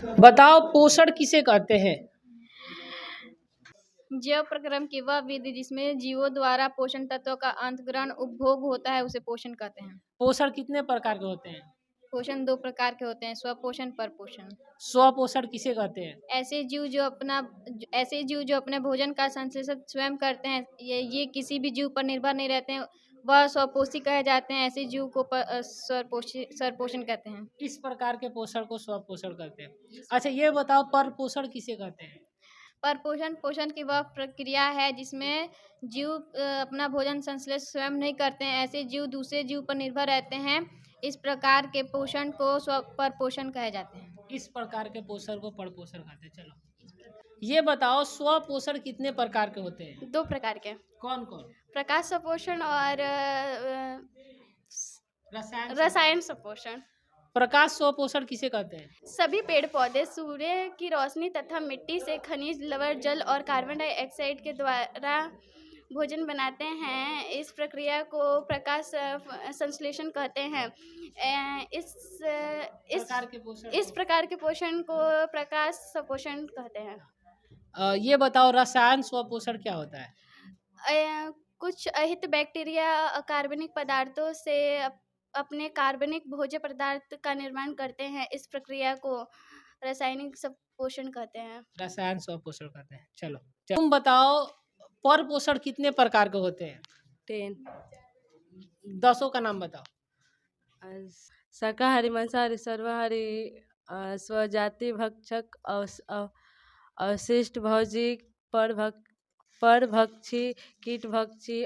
बताओ पोषण किसे कहते हैं? जैव प्रक्रम की वह विधि जिसमें जीवों द्वारा पोषण तत्वों का अंतःग्रहण उपभोग होता है उसे पोषण कहते हैं। पोषण कितने प्रकार के होते हैं? पोषण 2 प्रकार के होते हैं, स्वपोषण, परपोषण। स्वपोषण किसे कहते हैं? ऐसे जीव जो अपने भोजन का संश्लेषण स्वयं करते हैं, ये किसी भी जीव पर निर्भर नहीं रहते हैं, वह स्वपोषी कहे जाते हैं। ऐसे जीव को स्वपोषण कहते हैं। इस प्रकार के पोषण को स्वपोषण कहते हैं। अच्छा ये बताओ परपोषण किसे कहते हैं? परपोषण पोषण की वह प्रक्रिया है जिसमें जीव अपना भोजन संश्लेषण स्वयं नहीं करते हैं। ऐसे जीव दूसरे जीव पर निर्भर रहते हैं। इस प्रकार के पोषण को परपोषण कहे जाते हैं। इस प्रकार के पोषण को परपोषण कहते हैं। चलो ये बताओ स्वपोषण कितने प्रकार के होते हैं? 2 प्रकार के। कौन कौन? प्रकाश स्वपोषण और रसायन स्वपोषण। प्रकाश स्वपोषण किसे कहते हैं? सभी पेड़ पौधे सूर्य की रोशनी तथा मिट्टी से खनिज लवण जल और कार्बन डाइऑक्साइड के द्वारा भोजन बनाते हैं। इस प्रक्रिया को प्रकाश संश्लेषण कहते हैं। इस प्रकार के पोषण को प्रकाश स्वपोषण कहते हैं। ये बताओ रसायन स्वपोषण क्या होता है? कुछ अहित बैक्टीरिया कार्बनिक पदार्थों से अपने कार्बनिक भोज्य पदार्थ का निर्माण करते हैं। इस प्रक्रिया को रासायनिक स्वपोषण कहते हैं। रसायन स्वपोषण कहते हैं। चलो तुम बताओ परपोषण कितने प्रकार के होते हैं? 10। 10 का नाम बताओ। शाकाहारी, मांसाहारी, सर्वाहारी, स्वजाति भक्षक, अवशिष्ट भोजी, परभक्षी, कीटभक्षी,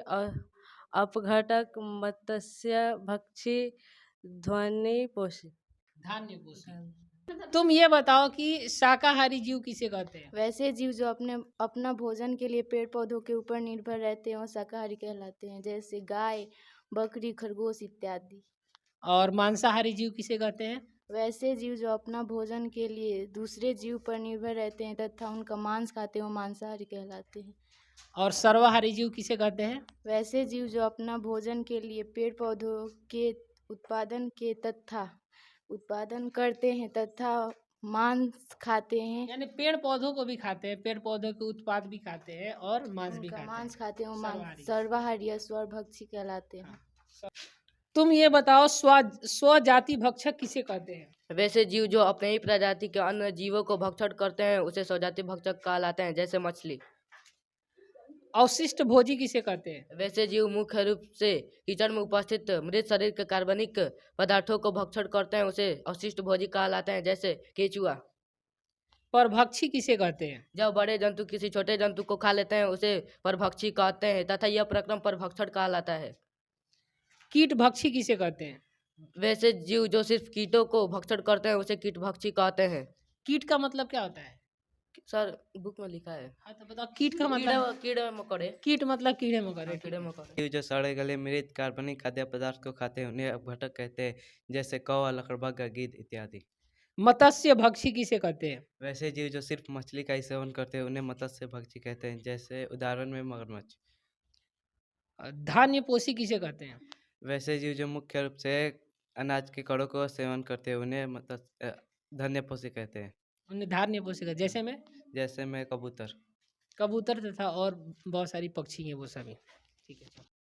अपघटक, मत्स्य भक्षी, ध्वनि पोषी। धान्य पोषी। तुम ये बताओ कि शाकाहारी जीव किसे कहते हैं? वैसे जीव जो अपना भोजन के लिए पेड़ पौधों के ऊपर निर्भर रहते हैं और शाकाहारी कहलाते हैं, जैसे गाय, बकरी, खरगोश इत्यादि। और मांसाहारी जीव किसे कहते हैं? वैसे जीव जो अपना भोजन के लिए दूसरे जीव पर निर्भर रहते हैं तथा उनका मांस खाते हैं वो मांसाहारी कहलाते हैं। और सर्वाहारी जीव किसे कहते हैं? वैसे जीव जो अपना भोजन के लिए पेड़ पौधों के उत्पादन करते हैं तथा मांस खाते हैं। यानी पेड़ पौधों को भी खाते हैं, पेड़ पौधों के उत्पाद भी खाते हैं और मांस भी खाते हैं। सर्वाहारी या स्वभक्षी कहलाते हैं। तुम ये बताओ स्वजाति भक्षक किसे कहते हैं? वैसे जीव जो अपने ही प्रजाति के अन्य जीवों को भक्षण करते हैं उसे स्वजाति भक्षक कहलाते हैं, जैसे मछली। अवशिष्ट भोजी किसे कहते हैं? वैसे जीव मुख्य रूप से कीचड़ में उपस्थित मृत शरीर के कार्बनिक पदार्थों को भक्षण करते हैं, उसे अवशिष्ट भोजी कहलाते हैं, जैसे केचुआ। परभक्षी किसे कहते हैं? जब बड़े जंतु किसी छोटे जंतु को खा लेते हैं उसे परभक्षी कहते हैं तथा यह प्रक्रम परभक्षण कहलाता है। कीटभक्षी किसे कहते हैं? वैसे जीव जो सिर्फ कीटों को भक्षण करते हैं उसे कीटभक्षी कहते हैं। कीट का मतलब क्या होता है? सर बुक में लिखा है। हाँ तो बताओ कीट का मतलब। कीड़े मकोड़े। कीट मतलब कीड़े मकोड़े। कीड़े मकोड़े जो सड़े गले मृत कार्बनिक खाद्य पदार्थ को खाते हैं उन्हें अपघटक कहते हैं, जैसे कौवा, लकड़बग्गा, गिद्ध इत्यादि। मत्स्य भक्षी किसे कहते हैं? वैसे जीव जो सिर्फ मछली का ही सेवन करते हैं उन्हें मत्स्य भक्षी कहते हैं, जैसे उदाहरण में मगरमच्छ। धान्य पोषी किसे कहते हैं? वैसे जीव जो मुख्य रूप से अनाज के कणों को सेवन करते हैं उन्हें धान्यपोषी कहते हैं। उन्हें धान्य पोषी कहते हैं। जैसे में कबूतर तथा और बहुत सारी पक्षी हैं वो सभी। ठीक है।